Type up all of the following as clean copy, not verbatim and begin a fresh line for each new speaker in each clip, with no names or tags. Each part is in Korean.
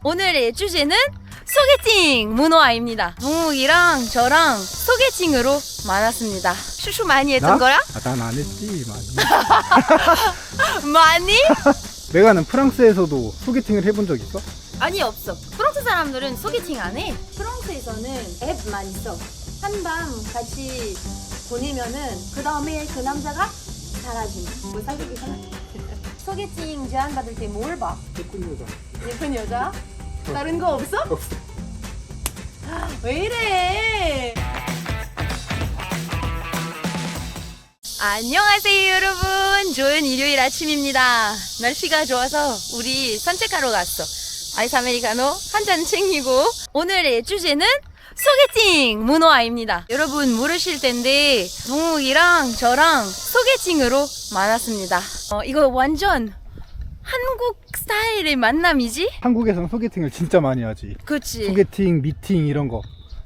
오늘의 주제는 소개팅 문어아입니다. 동욱이랑 저랑 소개팅으로 만났습니다. 슈슈 많이 했던 거야?
난 안 했지 많이.
많이?
메가는 프랑스에서도 소개팅을 해본 적 있어?
아니 없어. 프랑스 사람들은 소개팅 안 해. 프랑스에서는 앱만 있어. 한밤 같이 보내면은 그 다음에 그 남자가 사라짐. 뭐 사귀기잖아. 소개팅 제안 받을 때 뭘 봐?
예쁜 여자.
예쁜 여자? 다른 거 없어?
없어.
왜 이래? 안녕하세요 여러분. 좋은 일요일 아침입니다. 날씨가 좋아서 우리 산책하러 갔어. 아이스 아메리카노 한 잔 챙기고 오늘의 주제는 소개팅 문어아입니다. 여러분 모르실 텐데 동욱이랑 저랑 소개팅으로 만났습니다. 이거 완전 한국 스타일의 만남이지?
한국에서는 소개팅을 진짜 많이 하지.
그치.
소개팅, 미팅 이런 거.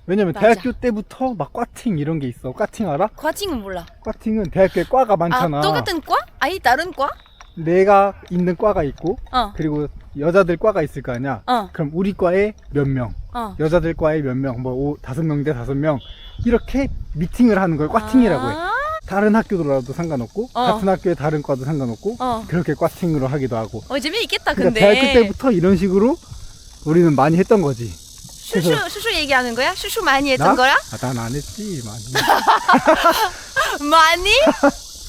왜냐면
맞아.
대학교 때부터 막 과팅 이런 게 있어. 과팅 알아?
과팅은 몰라.
과팅은 대학교에 과가 많잖아.
아, 똑같은 과? 아니 다른 과?
내가 있는 과가 있고
그리고
여자들 과가 있을 거 아니야.
어.
그럼 우리 과에 몇 명, 여자들 과에 몇 명, 뭐 5명 대 5명 이렇게 미팅을 하는 걸 과팅이라고 해. 다른 학교더라도 상관없고 같은 학교에 다른 과도 상관없고 그렇게 과팅으로 하기도 하고.
재미있겠다.
그러니까
근데
대학교 때부터 이런 식으로 우리는 많이 했던 거지.
슈슈 얘기하는 거야? 슈슈 많이 했던 거야?
난 안 했지 많이.
많이?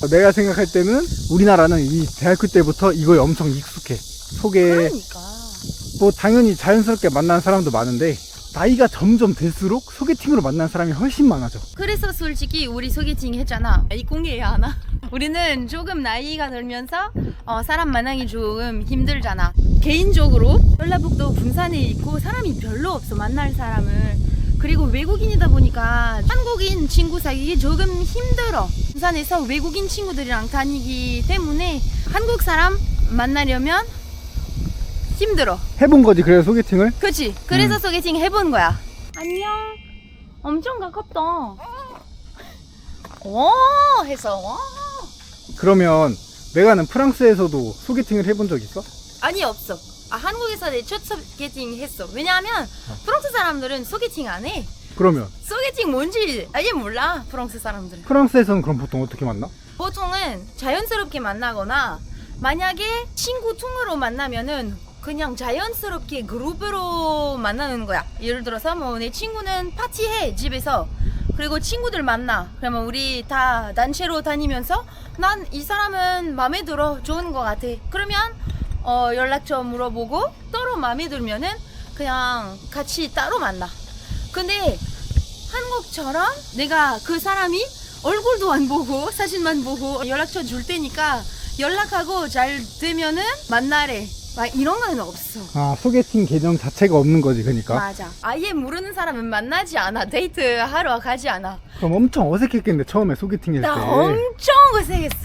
내가 생각할 때는 우리나라는 이 대학교 때부터 이거에 엄청 익숙해.
그러니까
뭐 당연히 자연스럽게 만나는 사람도 많은데 나이가 점점 들수록 소개팅으로 만나는 사람이 훨씬 많아져.
그래서 솔직히 우리 소개팅 했잖아. 이 공개해야 하나? 우리는 조금 나이가 들면서 사람 만나기 조금 힘들잖아. 개인적으로 전라북도 군산에 있고 사람이 별로 없어. 만날 사람을. 그리고 외국인이다 보니까 한국인 친구 사귀기 조금 힘들어. 군산에서 외국인 친구들이랑 다니기 때문에 한국 사람 만나려면 힘들어.
해본 거지 그래서 소개팅을?
그치? 그래서 소개팅 해본 거야. 안녕. 엄청 가깝다. 오, 해서 와.
그러면 메가는 프랑스에서도 소개팅을 해본 적 있어?
아니 없어. 한국에서 내 첫 소개팅 했어. 왜냐하면 프랑스 사람들은 소개팅 안 해.
그러면
소개팅 뭔지 아예 몰라. 프랑스 사람들은.
프랑스에서는 그럼 보통 어떻게 만나?
보통은 자연스럽게 만나거나 만약에 친구 통으로 만나면은 그냥 자연스럽게 그룹으로 만나는 거야. 예를 들어서 뭐 내 친구는 파티해 집에서. 그리고 친구들 만나. 그러면 우리 다 단체로 다니면서 난 이 사람은 마음에 들어. 좋은 거 같아. 그러면 연락처 물어보고 따로 마음에 들면은 그냥 같이 따로 만나. 근데 한국처럼 내가 그 사람이 얼굴도 안 보고 사진만 보고 연락처 줄 테니까 연락하고 잘 되면은 만나래. 막 이런 거는 없어.
소개팅 개념 자체가 없는 거지 그러니까.
맞아. 아예 모르는 사람은 만나지 않아. 데이트 하러 가지 않아.
그럼 엄청 어색했겠는데 처음에 소개팅 했을 때.
나 엄청 고생했어.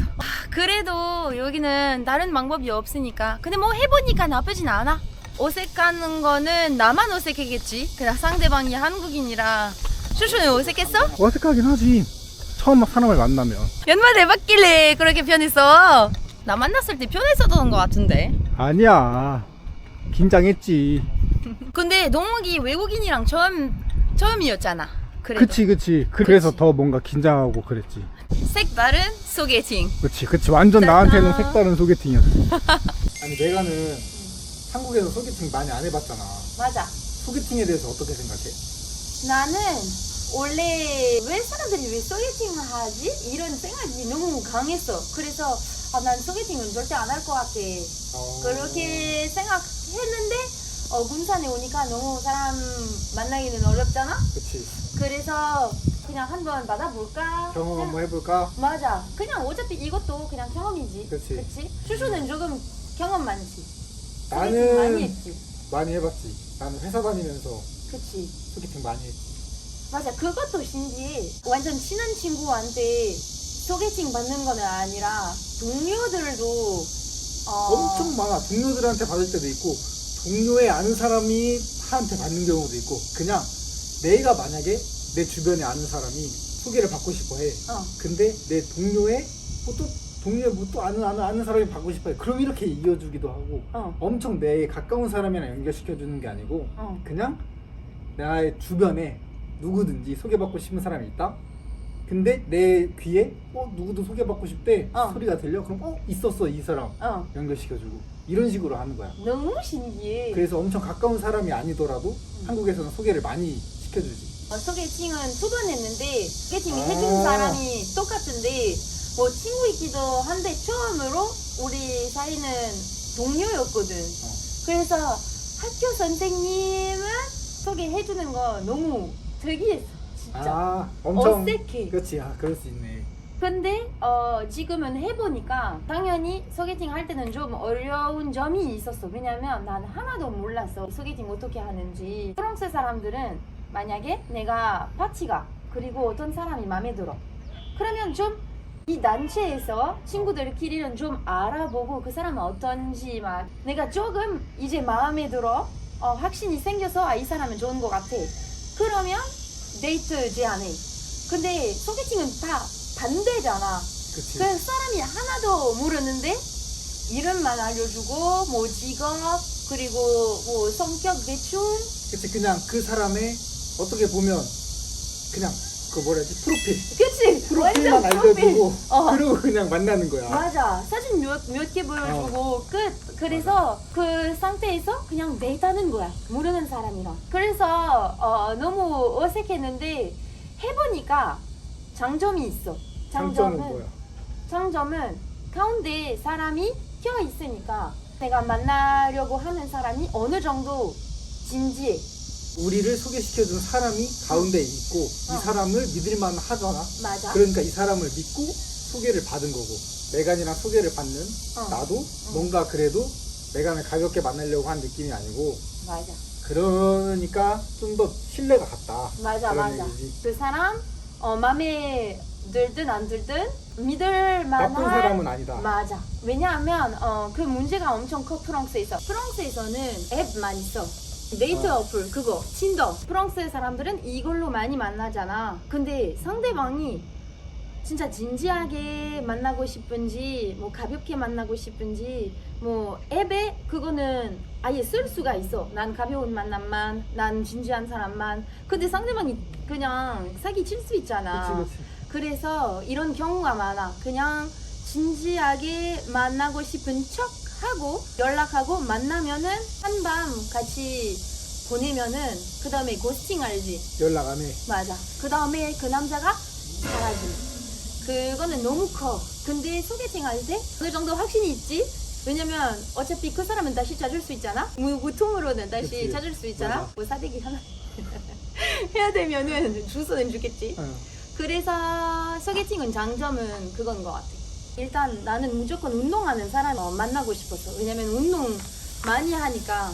그래도 여기는 다른 방법이 없으니까. 근데 뭐 해보니까 나쁘진 않아. 어색한 거는 나만 어색하겠지. 그냥 상대방이 한국인이라. 슈슈는 어색했어?
어색하긴 하지. 처음 막 사람을 만나면.
연말 대박길래 그렇게 변했어. 나 만났을 때 변했었던 것 같은데.
아니야. 긴장했지.
근데 동욱이 외국인이랑 처음이었잖아. 그래도.
그치. 그래서 더 뭔가 긴장하고 그랬지.
색다른 소개팅.
그치. 완전
짜잔.
나한테는 색다른 소개팅이었어. 아니, 메가는 한국에서 소개팅 많이 안 해봤잖아.
맞아.
소개팅에 대해서 어떻게 생각해?
나는 원래 왜 사람들이 왜 소개팅을 하지? 이런 생각이 너무 강했어. 그래서 난 소개팅은 절대 안 할 것 같아. 그렇게 생각했는데 군산에 오니까 너무 사람 만나기는 어렵잖아?
그치.
그래서 그냥 한번 받아볼까?
경험 한번 해볼까?
맞아. 그냥 어차피 이것도 그냥 경험이지.
그치.
슈슈는 조금 경험 많지. 소개팅
나는
많이 했지.
많이 해봤지. 나는 회사 다니면서
그치.
소개팅 많이 했지.
맞아. 그것도 신기해. 완전 친한 친구한테 소개팅 받는 거는 아니라 동료들도
엄청 많아. 동료들한테 받을 때도 있고 동료의 아는 사람이 한테 받는 경우도 있고 그냥 내가 만약에 내 주변에 아는 사람이 소개를 받고 싶어 해. 근데 내 동료의 또 동네 뭐 또 아는 사람이 받고 싶어요. 그럼 이렇게 이어주기도 하고 엄청 내 가까운 사람이랑 연결시켜주는 게 아니고 그냥 나의 주변에 누구든지 소개받고 싶은 사람이 있다. 근데 내 귀에 누구도 소개받고 싶대 소리가 들려. 그럼 있었어 이 사람 연결시켜주고 이런 식으로 하는 거야.
너무 신기해.
그래서 엄청 가까운 사람이 아니더라도 한국에서는 소개를 많이 시켜주지.
소개팅은 2번 했는데 소개팅을 해준 사람이 똑같은데 뭐 친구이기도 한데 처음으로 우리 사이는 동료였거든. 그래서 학교 선생님은 소개해주는 거 너무 특이했어. 진짜
엄청
어색해.
그렇지. 그럴 수 있네.
근데 지금은 해보니까 당연히 소개팅 할 때는 좀 어려운 점이 있었어. 왜냐면 난 하나도 몰랐어 소개팅 어떻게 하는지. 프랑스 사람들은 만약에 내가 파티가 그리고 어떤 사람이 마음에 들어 그러면 좀 이 단체에서 친구들끼리는 좀 알아보고 그 사람은 어떤지 막 내가 조금 이제 마음에 들어 확신이 생겨서 이 사람은 좋은 것 같아. 그러면 데이트 제안해. 근데 소개팅은 다 반대잖아.
그치.
그래서 사람이 하나도 모르는데 이름만 알려주고 뭐 직업 그리고 뭐 성격 대충.
그치. 그냥 그 사람의 어떻게 보면 그냥 그 뭐라지 프로필.
그치.
프로필만
완전 프로필.
알려주고 그리고 그냥 만나는 거야.
맞아. 사진 몇 개 보여주고 끝. 그래서 그 상태에서 그냥 데이트하는 거야. 모르는 사람이랑. 그래서 너무 어색했는데 해보니까 장점이 있어.
장점은 뭐야?
장점은 가운데 사람이 껴 있으니까 내가 만나려고 하는 사람이 어느 정도 진지해.
우리를 소개시켜준 사람이 가운데 있고 이 사람을 믿을만 하잖아.
맞아.
그러니까 이 사람을 믿고 소개를 받은 거고 메간이랑 소개를 받는 나도 뭔가 그래도 메간을 가볍게 만나려고 한 느낌이 아니고
맞아.
그러니까 좀 더 신뢰가 갔다.
맞아.
그런
맞아.
얘기지.
그 사람 마음에 들든 안 들든 믿을 만한
나쁜 사람은 아니다.
맞아. 왜냐하면 그 문제가 엄청 커. 프랑스에서는 앱 많이 써. 데이트 어플 그거 틴더. 프랑스 사람들은 이걸로 많이 만나잖아. 근데 상대방이 진짜 진지하게 만나고 싶은지 뭐 가볍게 만나고 싶은지 뭐 앱에 그거는 아예 쓸 수가 있어. 난 가벼운 만남만, 난 진지한 사람만. 근데 상대방이 그냥 사기 칠 수 있잖아.
그치.
그래서 이런 경우가 많아. 그냥 진지하게 만나고 싶은 척 하고 연락하고 만나면은 한밤 같이 보내면은 그 다음에 고스팅 알지?
연락 안 해.
맞아. 그 다음에 그 남자가 사라지. 그거는 너무 커. 근데 소개팅 할 때 어느 정도 확신이 있지? 왜냐면 어차피 그 사람은 다시 찾을 수 있잖아? 무통으로는 다시
그치.
찾을 수 있잖아?
맞아.
뭐 사대기 하나 해야 되면은 주소는 주겠지? 그래서 소개팅은 장점은 그건 것 같아. 일단 나는 무조건 운동하는 사람을 만나고 싶었어. 왜냐면 운동 많이 하니까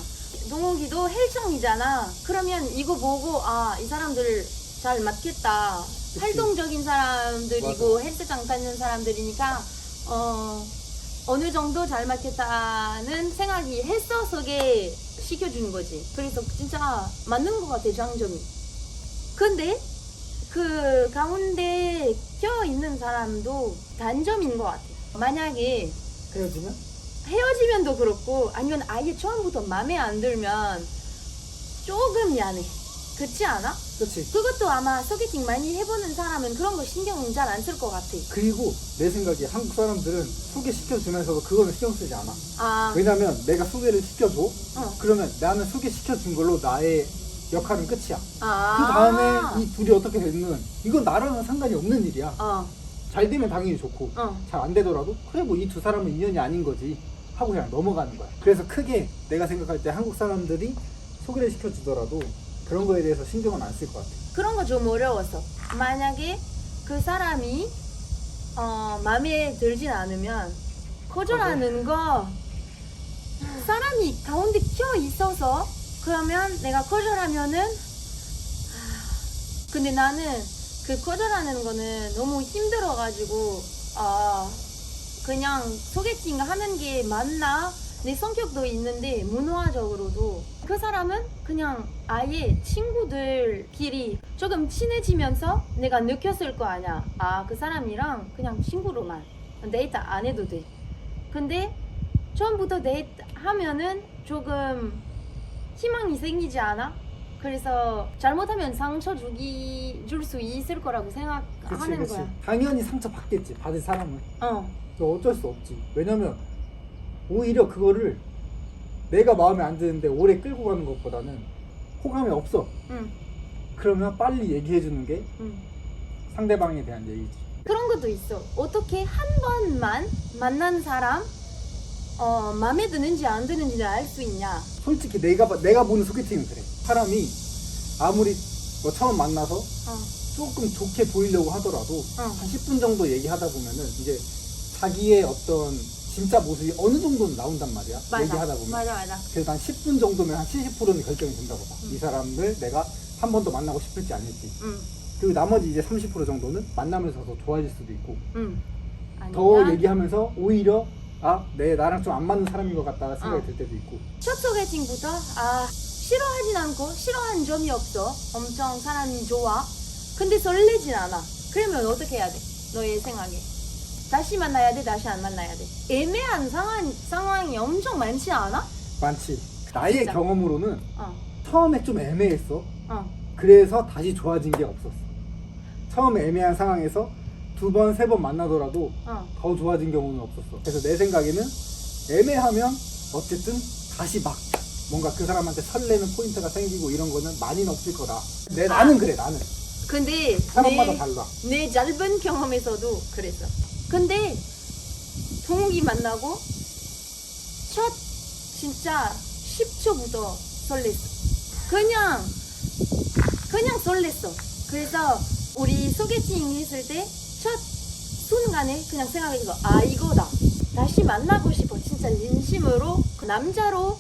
동욱이도 헬창이잖아. 그러면 이거 보고 이 사람들 잘 맞겠다.
그치.
활동적인 사람들이고
맞아.
헬스장 다니는 사람들이니까 어느 정도 잘 맞겠다는 생각이 했어. 소개시켜주는 거지. 그래서 진짜 맞는 것 같아 장점이. 근데 그 가운데 껴 있는 사람도 단점인 것 같아. 만약에 헤어지면도 그렇고 아니면 아예 처음부터 마음에 안 들면 조금 미안해. 그렇지 않아?
그치.
그것도 아마 소개팅 많이 해보는 사람은 그런 거 신경 잘 안 쓸 것 같아.
그리고 내 생각에 한국 사람들은 소개시켜주면서도 그거는 신경 쓰지 않아.
아,
왜냐면 내가 소개를 시켜줘. 그러면 나는 소개시켜준 걸로 나의 역할은 끝이야. 그 다음에 이 둘이 어떻게 됐는 이건 나랑은 상관이 없는 일이야. 잘 되면 당연히 좋고 잘 안 되더라도 그래 뭐 이 두 사람은 인연이 아닌 거지 하고 그냥 넘어가는 거야. 그래서 크게 내가 생각할 때 한국 사람들이 소개를 시켜주더라도 그런 거에 대해서 신경은 안 쓸 것 같아.
그런 거 좀 어려웠어. 만약에 그 사람이 마음에 들진 않으면 거절하는 거 사람이 가운데 껴 있어서 그러면 내가 거절하면은 근데 나는 그 거절하는 거는 너무 힘들어가지고 그냥 소개팅 하는 게 맞나? 내 성격도 있는데 문화적으로도 그 사람은 그냥 아예 친구들끼리 조금 친해지면서 내가 느꼈을 거 아니야. 그 사람이랑 그냥 친구로만 데이트 안 해도 돼. 근데 처음부터 데이트 하면은 조금 희망이 생기지 않아? 그래서 잘못하면 상처 줄 수 있을 거라고 생각하는 거야.
당연히 상처 받겠지, 받을 사람은.
어.
어쩔 수 없지. 왜냐면 오히려 그거를 내가 마음에 안 드는데 오래 끌고 가는 것보다는 호감이 없어.
응.
그러면 빨리 얘기해 주는 게
응.
상대방에 대한 얘기지.
그런 것도 있어. 어떻게 한 번만 만난 사람 마음에 드는지 안 드는지를 알 수 있냐?
솔직히 내가 보는 소개팅은 그래. 사람이 아무리 뭐 처음 만나서 조금 좋게 보이려고 하더라도 한 10분 정도 얘기하다 보면은 이제 자기의 어떤 진짜 모습이 어느 정도는 나온단 말이야.
맞아.
얘기하다 보면.
맞아.
그래서 한 10분 정도면 한 70%는 결정이 된다고 봐. 이 사람을 내가 한 번 더 만나고 싶을지 아닐지. 그리고 나머지 이제 30% 정도는 만나면서 더 좋아질 수도 있고. 더 얘기하면서 오히려 나랑 좀 안 맞는 사람인 것 같다 생각이 들 때도 있고.
첫 소개팅부터 싫어하진 않고 싫어하는 점이 없어. 엄청 사람이 좋아. 근데 설레진 않아. 그러면 어떻게 해야 돼? 너의 생각에. 다시 만나야 돼? 다시 안 만나야 돼? 애매한 상황이 엄청 많지 않아?
많지. 나의
진짜?
경험으로는 처음에 좀 애매했어.
어.
그래서 다시 좋아진 게 없었어. 처음에 애매한 상황에서 2번, 3번 만나더라도 더 좋아진 경우는 없었어. 그래서 내 생각에는 애매하면 어쨌든 다시 막 뭔가 그 사람한테 설레는 포인트가 생기고 이런 거는 많이는 없을 거다. 나는 그래, 나는.
근데
사람마다 달라.
내 짧은 경험에서도 그랬어. 근데 동욱이 만나고 첫 진짜 10초부터 설렜어. 그냥 설렜어. 그래서 우리 소개팅 했을 때 첫 순간에 그냥 생각했어. 이거다. 다시 만나고 싶어. 진짜 진심으로 그 남자로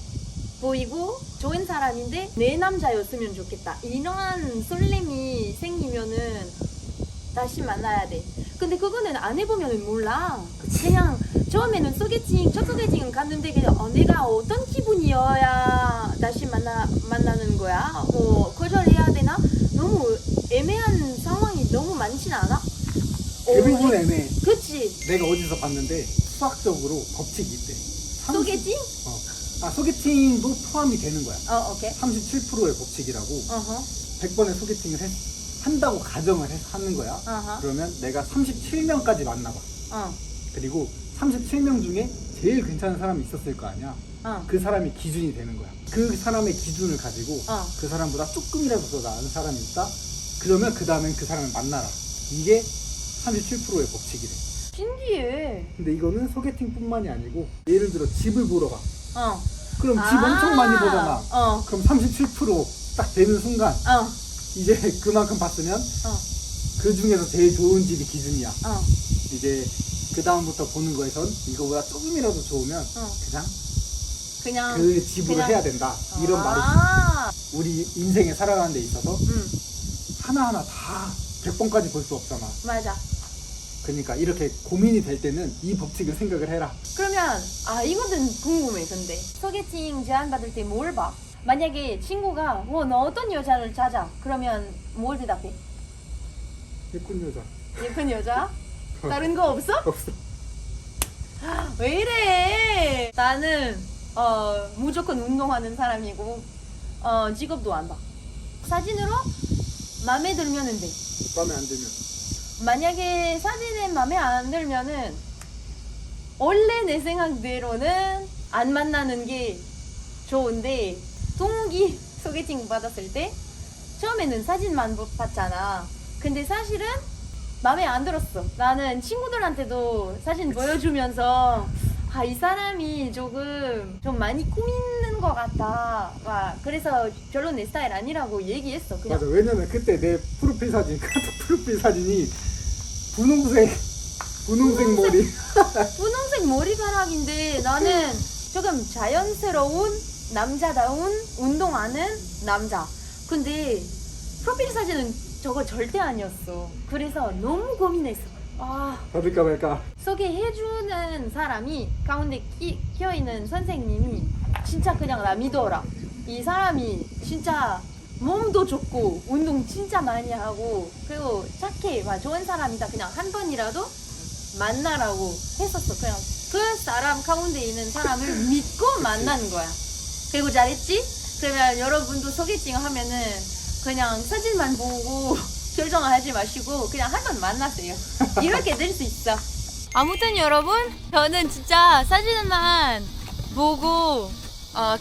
보이고 좋은 사람인데 내 남자였으면 좋겠다. 이러한 설렘이 생기면은 다시 만나야 돼. 근데 그거는 안 해보면 몰라. 그냥 처음에는 첫 소개팅은 갔는데 그냥 내가 어떤 기분이어야 다시 만나는 거야? 거절해야 되나? 너무 애매한 상황이 너무 많진 않아?
대부분 애매해.
그치?
내가 어디서 봤는데 수학적으로 법칙이 있대.
소개팅?
소개팅도 포함이 되는 거야.
오케이.
37%의 법칙이라고. 100번의 소개팅을 한다고 가정을 하는 거야. 그러면 내가 37명까지 만나봐. 그리고 37명 중에 제일 괜찮은 사람이 있었을 거 아니야. 그 사람이 기준이 되는 거야. 그 사람의 기준을 가지고 그 사람보다 조금이라도 더 나은 사람이 있다? 그러면 그 다음엔 그 사람을 만나라. 이게 37%의 법칙이래.
신기해.
근데 이거는 소개팅뿐만이 아니고 예를 들어 집을 보러 가. 그럼 집 엄청 많이 보잖아. 그럼 37%딱 되는 순간 이제 그만큼 봤으면 그 중에서 제일 좋은 집이 기준이야. 이제 그 다음부터 보는 거에선 이거보다 조금이라도 좋으면 그냥 그 집으로 해야 된다. 이런 말이 우리 인생에 살아가는 데 있어서 하나하나 다 100번까지 볼 수 없잖아.
맞아.
그러니까 이렇게 고민이 될 때는 이 법칙을 생각을 해라.
그러면 이거는 궁금해. 근데 소개팅 제안 받을 때 뭘 봐? 만약에 친구가 너 어떤 여자를 찾아? 그러면 뭘 대답해?
예쁜 여자.
예쁜 여자? 다른 거 없어?
없어.
왜 이래? 나는 무조건 운동하는 사람이고 직업도 안 봐. 사진으로 마음에 들면은 돼.
마음에 안 들면.
만약에 사진에 마음에 안 들면은 원래 내 생각대로는 안 만나는 게 좋은데 동욱이 소개팅 받았을 때 처음에는 사진만 봤잖아. 근데 사실은 마음에 안 들었어. 나는 친구들한테도 사진 보여주면서 이 사람이 좀 많이 꾸미는 것 같다. 그래서 별로 내 스타일 아니라고 얘기했어. 그냥.
맞아. 왜냐면 그때 내 프로필 사진, 카톡 프로필 사진이 분홍색 머리.
분홍색 머리카락인데 나는 조금 자연스러운 남자다운 운동하는 남자. 근데 프로필 사진은 저거 절대 아니었어. 그래서 너무 고민했어.
받을까 말까.
소개해주는 사람이 가운데 껴있는 선생님이 진짜 그냥 나 믿어라. 이 사람이 진짜 몸도 좋고 운동 진짜 많이 하고 그리고 착해 좋은 사람이다. 그냥 한 번이라도 만나라고 했었어. 그냥 그 사람 가운데 있는 사람을 믿고 만나는 거야. 그리고 잘했지? 그러면 여러분도 소개팅 하면은 그냥 사진만 보고 결정하지 마시고 그냥 한 번 만나세요. 이렇게 될 수 있어. 아무튼 여러분, 저는 진짜 사진만 보고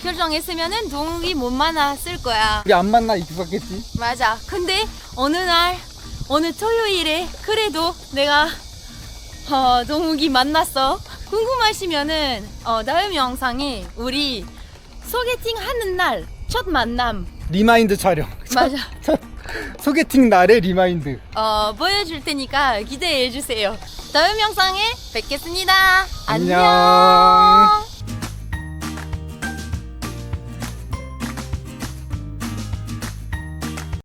결정했으면은 동욱이 못 만났을 거야.
우리 안 만나 있었겠지?
맞아. 근데 어느 토요일에 그래도 내가 동욱이 만났어. 궁금하시면은 다음 영상에 우리 소개팅 하는 날 첫 만남
리마인드 촬영.
맞아.
소개팅 날의 리마인드.
보여줄 테니까 기대해 주세요. 다음 영상에 뵙겠습니다.
안녕.
안녕.